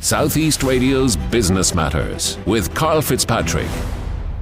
Southeast Radio's Business Matters with Carl Fitzpatrick.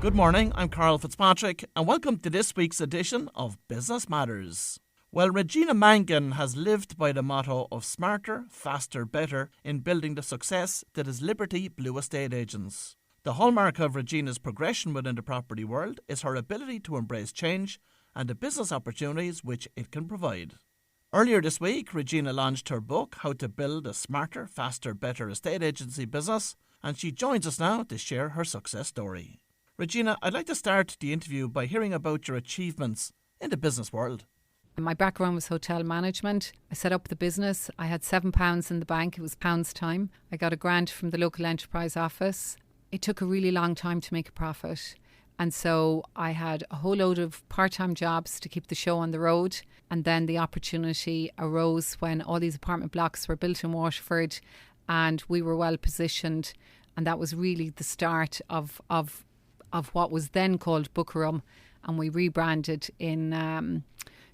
Good morning, I'm Carl Fitzpatrick and welcome to this week's edition of Business Matters. Well, Regina Mangan has lived by the motto of smarter, faster, better in building the success that is Liberty Blue Estate Agents. The hallmark of Regina's progression within the property world is her ability to embrace change and the business opportunities which it can provide. Earlier this week, Regina launched her book, How to Build a Smarter, Faster, Better Estate Agency Business, and she joins us now to share her success story. Regina, I'd like to start the interview by hearing about your achievements in the business world. My background was hotel management. I set up the business. I had £7 in the bank. It was pounds time. I got a grant from the local enterprise office. It took a really long time to make a profit. And so I had a whole load of part-time jobs to keep the show on the road. And then the opportunity arose when all these apartment blocks were built in Waterford and we were well positioned. And that was really the start of what was then called Bookerum. And we rebranded in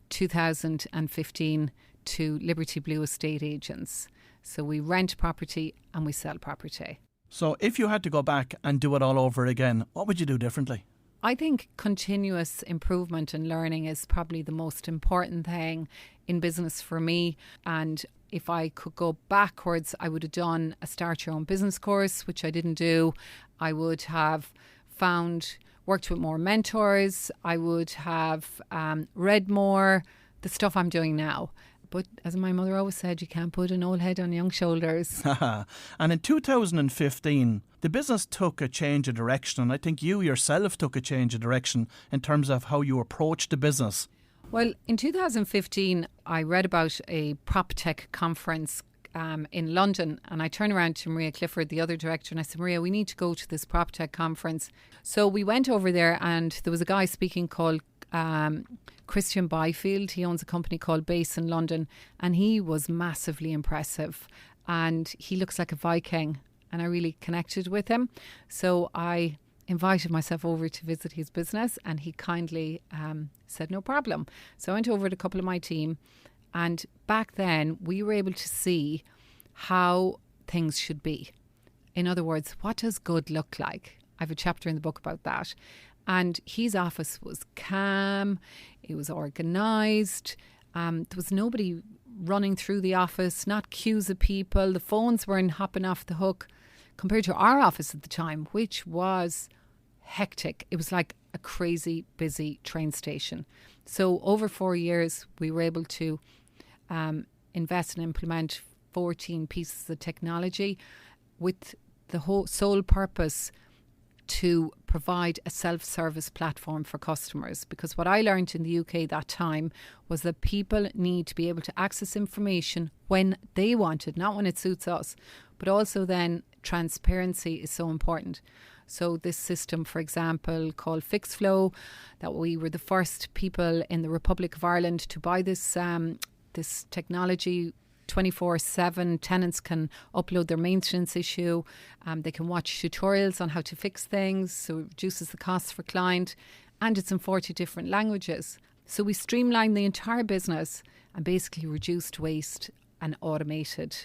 2015 to Liberty Blue Estate Agents. So we rent property and we sell property. So if you had to go back and do it all over again, what would you do differently? I think continuous improvement and learning is probably the most important thing in business for me. And if I could go backwards, I would have done a Start Your Own Business course, which I didn't do. I would have worked with more mentors. I would have read more, the stuff I'm doing now. But as my mother always said, you can't put an old head on young shoulders. And in 2015, the business took a change of direction. And I think you yourself took a change of direction in terms of how you approached the business. Well, in 2015, I read about a PropTech conference in London, and I turned around to Maria Clifford, the other director, and I said, Maria, we need to go to this PropTech conference. So we went over there and there was a guy speaking called Christian Byfield. He owns a company called Base in London, and he was massively impressive and he looks like a Viking, and I really connected with him. So I invited myself over to visit his business and he kindly said no problem. So I went over with a couple of my team, and back then we were able to see how things should be. In other words, what does good look like? I have a chapter in the book about that. And his office was calm, it was organised, there was nobody running through the office, not queues of people, the phones weren't hopping off the hook, compared to our office at the time, which was hectic. It was like a crazy busy train station. So over 4 years, we were able to invest and implement 14 pieces of technology with the whole sole purpose to provide a self-service platform for customers. Because what I learned in the UK that time was that people need to be able to access information when they want it, not when it suits us. But also then transparency is so important. So this system, for example, called FixFlow, that we were the first people in the Republic of Ireland to buy this technology. 24/7 tenants can upload their maintenance issue. They can watch tutorials on how to fix things, so it reduces the costs for client, and it's in 40 different languages. So we streamlined the entire business and basically reduced waste and automated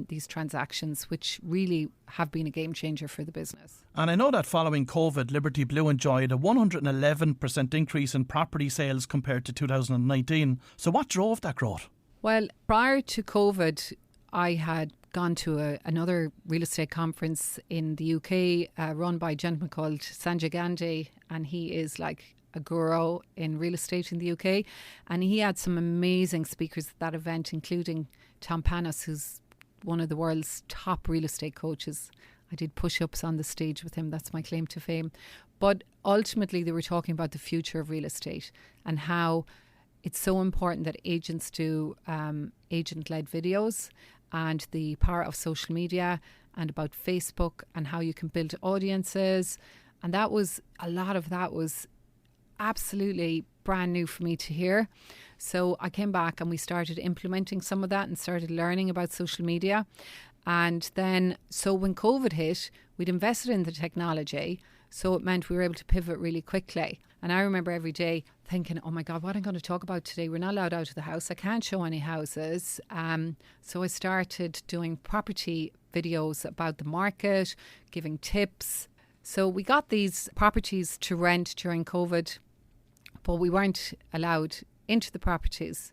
these transactions, which really have been a game changer for the business. And I know that following COVID, Liberty Blue enjoyed a 111% increase in property sales compared to 2019. So what drove that growth? Well, prior to COVID, I had gone to another real estate conference in the UK run by a gentleman called Sanjay Gandhi, and he is like a guru in real estate in the UK. And he had some amazing speakers at that event, including Tom Panos, who's one of the world's top real estate coaches. I did push-ups on the stage with him. That's my claim to fame. But ultimately, they were talking about the future of real estate and how it's so important that agents do agent-led videos, and the power of social media, and about Facebook and how you can build audiences. And a lot of that was absolutely brand new for me to hear. So I came back and we started implementing some of that and started learning about social media. And then, so when COVID hit, we'd invested in the technology. So it meant we were able to pivot really quickly. And I remember every day thinking, oh my God, what am I going to talk about today? We're not allowed out of the house. I can't show any houses. So I started doing property videos about the market, giving tips. So we got these properties to rent during COVID, but we weren't allowed into the properties.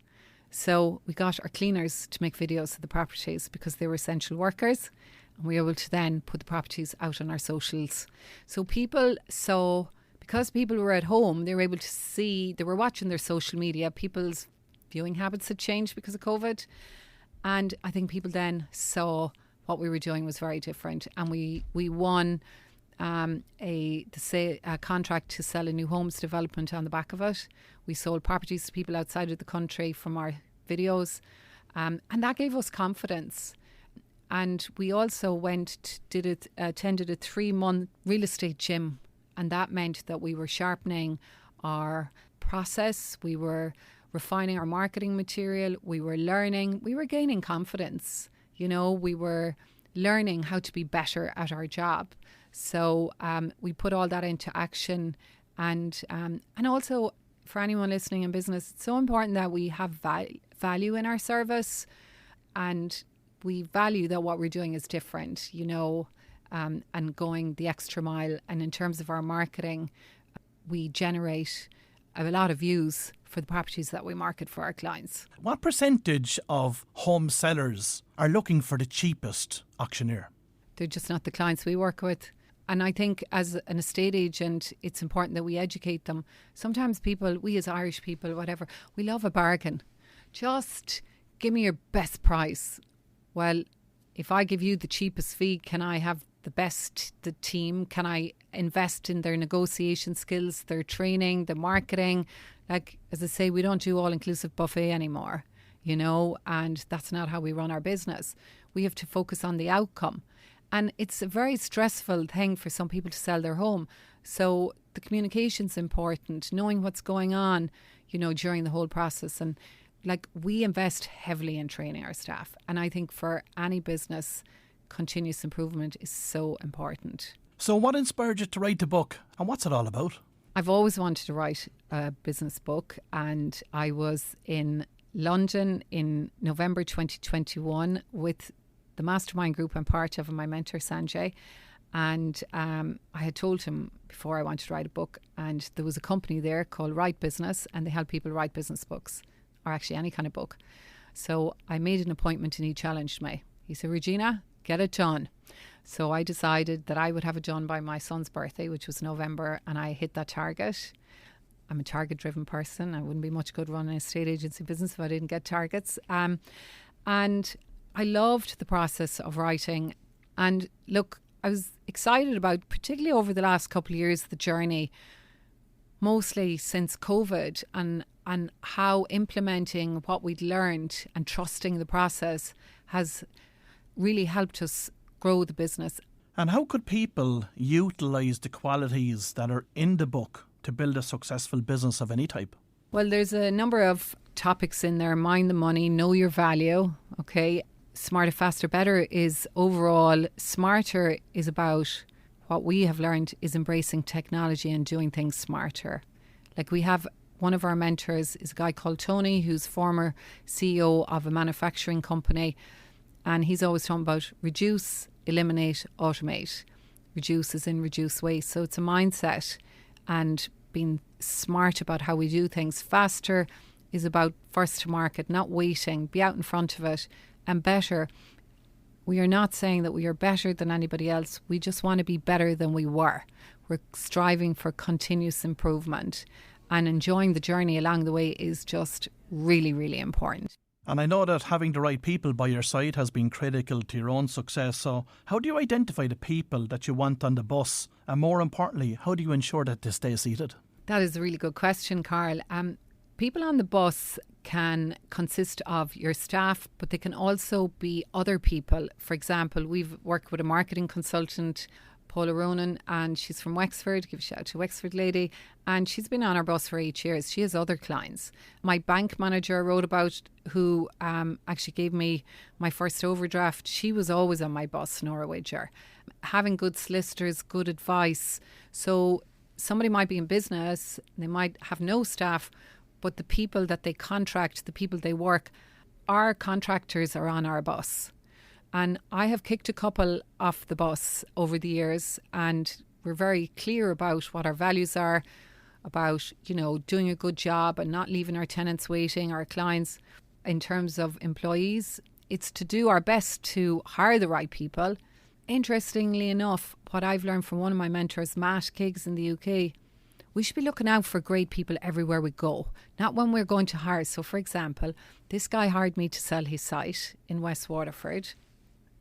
So we got our cleaners to make videos of the properties because they were essential workers, and we were able to then put the properties out on our socials. So people saw, because people were at home, they were able to see, they were watching their social media. People's viewing habits had changed because of COVID. And I think people then saw what we were doing was very different. And we won a contract to sell a new homes development on the back of it. We sold properties to people outside of the country from our videos, and that gave us confidence. And we also attended a 3-month real estate gym, and that meant that we were sharpening our process, we were refining our marketing material, we were learning, we were gaining confidence. You know, we were learning how to be better at our job. So we put all that into action, and also for anyone listening in business, it's so important that we have value in our service, and we value that what we're doing is different, you know, and going the extra mile. And in terms of our marketing, we generate a lot of views for the properties that we market for our clients. What percentage of home sellers are looking for the cheapest auctioneer? They're just not the clients we work with. And I think as an estate agent, it's important that we educate them. Sometimes people, we as Irish people, whatever, we love a bargain. Just give me your best price. Well, if I give you the cheapest fee, can I have the team? Can I invest in their negotiation skills, their training, the marketing? Like, as I say, we don't do all-inclusive buffet anymore, you know, and that's not how we run our business. We have to focus on the outcome. And it's a very stressful thing for some people to sell their home. So the communication's important, knowing what's going on, you know, during the whole process. And like, we invest heavily in training our staff. And I think for any business, continuous improvement is so important. So what inspired you to write the book, and what's it all about? I've always wanted to write a business book, and I was in London in November 2021 with the mastermind group I'm part of and my mentor Sanjay, and I had told him before I wanted to write a book, and there was a company there called Write Business, and they help people write business books, or actually any kind of book. So I made an appointment and he challenged me. He said, Regina, get it done. So I decided that I would have it done by my son's birthday, which was November, and I hit that target. I'm a target-driven person. I wouldn't be much good running an estate agency business if I didn't get targets. And I loved the process of writing. And look, I was excited about, particularly over the last couple of years, the journey, mostly since COVID, and how implementing what we'd learned and trusting the process has really helped us grow the business. And how could people utilise the qualities that are in the book to build a successful business of any type? Well, there's a number of topics in there. Mind the money, know your value, okay? Smarter, faster, better is overall. Smarter is about what we have learned is embracing technology and doing things smarter. Like, we have one of our mentors is a guy called Tony, who's former CEO of a manufacturing company. And he's always talking about reduce, eliminate, automate. Reduce is in reduce waste. So it's a mindset and being smart about how we do things. Faster is about first to market, not waiting, be out in front of it. And better, we are not saying that we are better than anybody else. We just want to be better than we were. We're striving for continuous improvement, and enjoying the journey along the way is just really, really important. And I know that having the right people by your side has been critical to your own success. So how do you identify the people that you want on the bus? And more importantly, how do you ensure that they stay seated? That is a really good question, Carl. People on the bus can consist of your staff, but they can also be other people. For example, we've worked with a marketing consultant, Paula Ronan, and she's from Wexford. Give a shout out to Wexford lady. And she's been on our bus for 8 years. She has other clients. My bank manager I wrote about, who actually gave me my first overdraft, she was always on my bus, Nora Widger. Having good solicitors, good advice. So somebody might be in business, they might have no staff, but the people that they contract, the people they work, our contractors are on our bus. And I have kicked a couple off the bus over the years, and we're very clear about what our values are, about, doing a good job and not leaving our tenants waiting, our clients. In terms of employees, it's to do our best to hire the right people. Interestingly enough, what I've learned from one of my mentors, Matt Kiggs in the UK, we should be looking out for great people everywhere we go, not when we're going to hire. So, for example, this guy hired me to sell his site in West Waterford,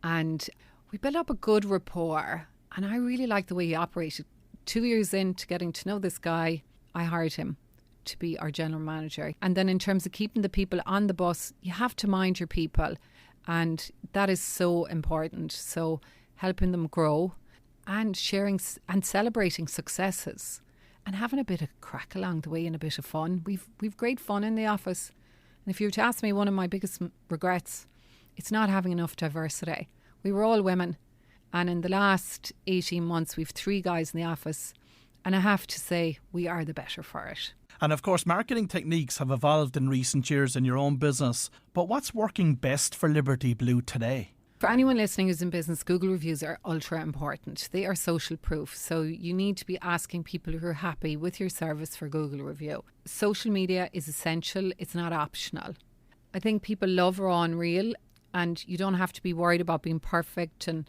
and we built up a good rapport, and I really liked the way he operated. 2 years into getting to know this guy, I hired him to be our general manager. And then in terms of keeping the people on the bus, you have to mind your people, and that is so important. So helping them grow and sharing and celebrating successes and having a bit of crack along the way and a bit of fun. We've great fun in the office. And if you were to ask me, one of my biggest regrets, it's not having enough diversity. We were all women, and in the last 18 months we've 3 guys in the office, and I have to say we are the better for it. And of course, marketing techniques have evolved in recent years in your own business. But what's working best for Liberty Blue today? For anyone listening who's in business, Google reviews are ultra important. They are social proof. So you need to be asking people who are happy with your service for Google review. Social media is essential. It's not optional. I think people love raw and real, and you don't have to be worried about being perfect and,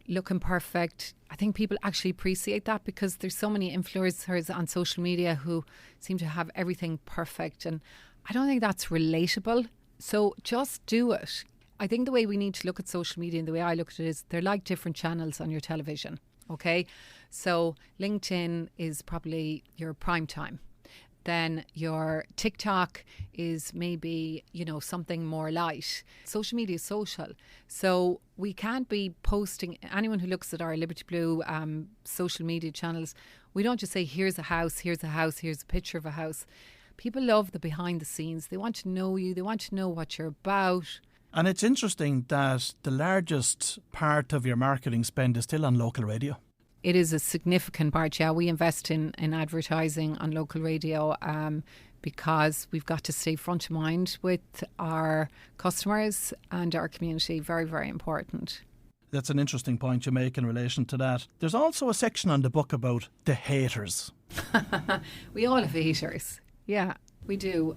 looking perfect. I think people actually appreciate that, because there's so many influencers on social media who seem to have everything perfect, and I don't think that's relatable. So just do it. I think the way we need to look at social media, and the way I look at it, is they're like different channels on your television. Okay, so LinkedIn is probably your prime time. Then your TikTok is maybe, something more light. Social media is social. So we can't be posting, anyone who looks at our Liberty Blue social media channels, we don't just say, here's a house, here's a picture of a house. People love the behind the scenes. They want to know you. They want to know what you're about. And it's interesting that the largest part of your marketing spend is still on local radio. It is a significant part, yeah. We invest in advertising on local radio because we've got to stay front of mind with our customers and our community. Very, very important. That's an interesting point you make in relation to that. There's also a section on the book about the haters. We all have haters. Yeah, we do.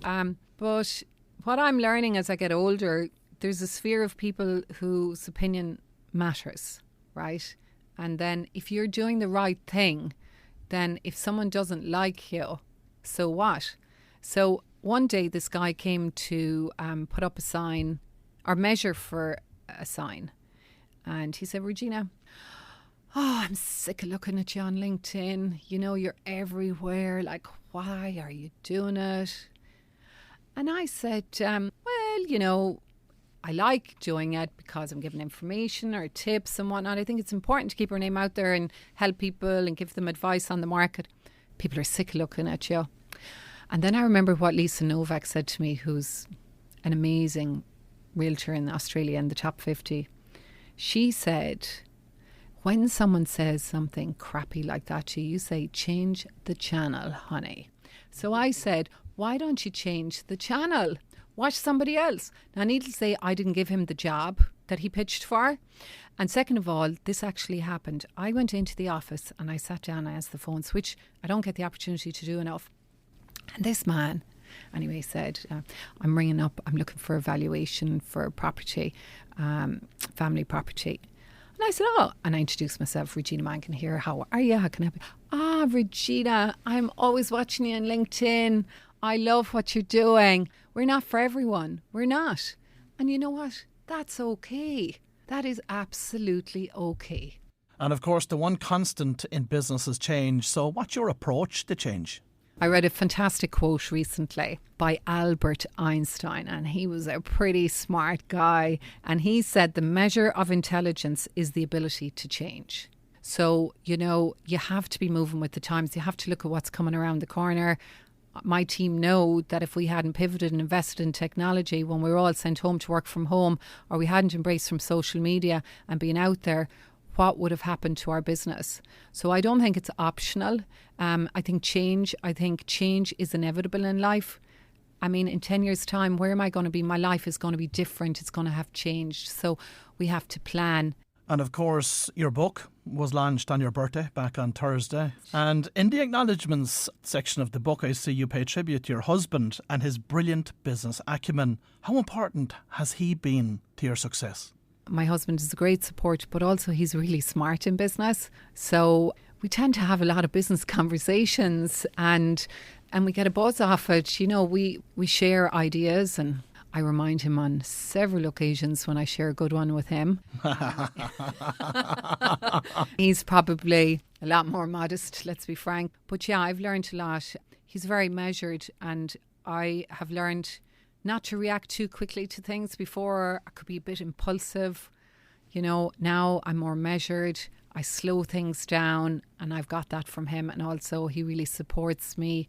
But what I'm learning as I get older, there's a sphere of people whose opinion matters, right? And then if you're doing the right thing, then if someone doesn't like you, so what? So one day this guy came to put up a sign or measure for a sign. And he said, Regina, I'm sick of looking at you on LinkedIn. You're everywhere. Like, why are you doing it? And I said, well, I like doing it because I'm giving information or tips and whatnot. I think it's important to keep our name out there and help people and give them advice on the market. People are sick of looking at you. And then I remember what Lisa Novak said to me, who's an amazing realtor in Australia in the top 50. She said, when someone says something crappy like that to you, you say, change the channel, honey. So I said, why don't you change the channel? Watch somebody else. Now, needless to say, I didn't give him the job that he pitched for. And second of all, this actually happened. I went into the office and I sat down, I asked the phones, which I don't get the opportunity to do enough. And this man, anyway, said, I'm ringing up, I'm looking for a valuation for property, family property. And I said, and I introduced myself, Regina Mangan here. How are you? How can I help you? Regina, I'm always watching you on LinkedIn. I love what you're doing. We're not for everyone. We're not. And you know what? That's okay. That is absolutely okay. And of course, the one constant in business is change. So what's your approach to change? I read a fantastic quote recently by Albert Einstein, and he was a pretty smart guy. And he said the measure of intelligence is the ability to change. So, you have to be moving with the times. You have to look at what's coming around the corner. My team know that if we hadn't pivoted and invested in technology when we were all sent home to work from home, or we hadn't embraced from social media and been out there, what would have happened to our business? So I don't think it's optional. I think change is inevitable in life. I mean, in 10 years' time, where am I going to be? My life is going to be different. It's going to have changed. So we have to plan. And of course, your book was launched on your birthday back on Thursday. And in the acknowledgements section of the book, I see you pay tribute to your husband and his brilliant business acumen. How important has he been to your success? My husband is a great support, but also he's really smart in business. So we tend to have a lot of business conversations and we get a buzz off it. You know, we share ideas, and I remind him on several occasions when I share a good one with him. He's probably a lot more modest, let's be frank. But yeah, I've learned a lot. He's very measured, and I have learned not to react too quickly to things. Before, I could be a bit impulsive. You know, now I'm more measured. I slow things down, and I've got that from him. And also, he really supports me.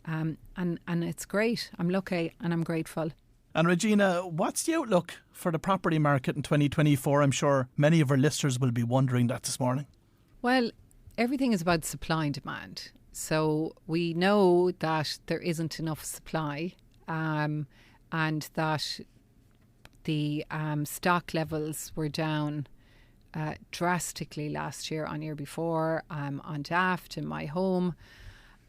And it's great. I'm lucky and I'm grateful. And Regina, what's the outlook for the property market in 2024? I'm sure many of our listeners will be wondering that this morning. Well, everything is about supply and demand. So we know that there isn't enough supply, and that the stock levels were down drastically last year on year before, on Daft, in my home.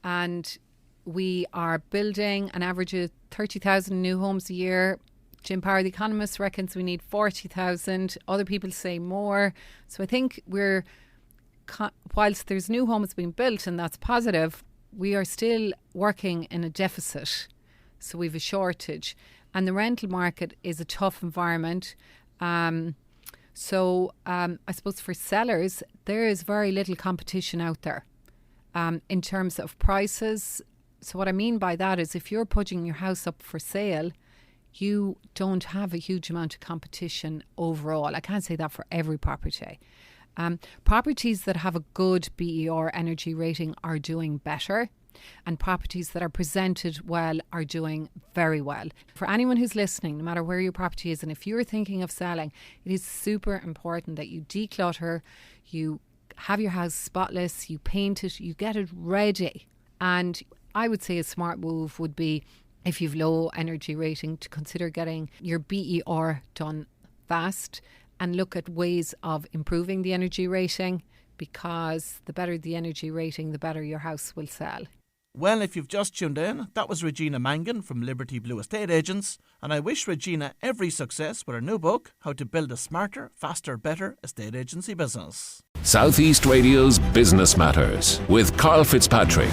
And we are building an average of 30,000 new homes a year. Jim Power, the economist, reckons we need 40,000. Other people say more. So I think whilst there's new homes being built, and that's positive, we are still working in a deficit. So we've a shortage. And the rental market is a tough environment. So I suppose for sellers, there is very little competition out there in terms of prices. So what I mean by that is if you're putting your house up for sale, you don't have a huge amount of competition overall. I can't say that for every property. Properties that have a good BER energy rating are doing better, and properties that are presented well are doing very well. For anyone who's listening, no matter where your property is, and if you're thinking of selling, it is super important that you declutter, you have your house spotless, you paint it, you get it ready. And I would say a smart move would be, if you've low energy rating, to consider getting your BER done fast and look at ways of improving the energy rating, because the better the energy rating, the better your house will sell. Well, if you've just tuned in, that was Regina Mangan from Liberty Blue Estate Agents, and I wish Regina every success with her new book, How to Build a Smarter, Faster, Better Estate Agency Business. Southeast Radio's Business Matters with Carl Fitzpatrick.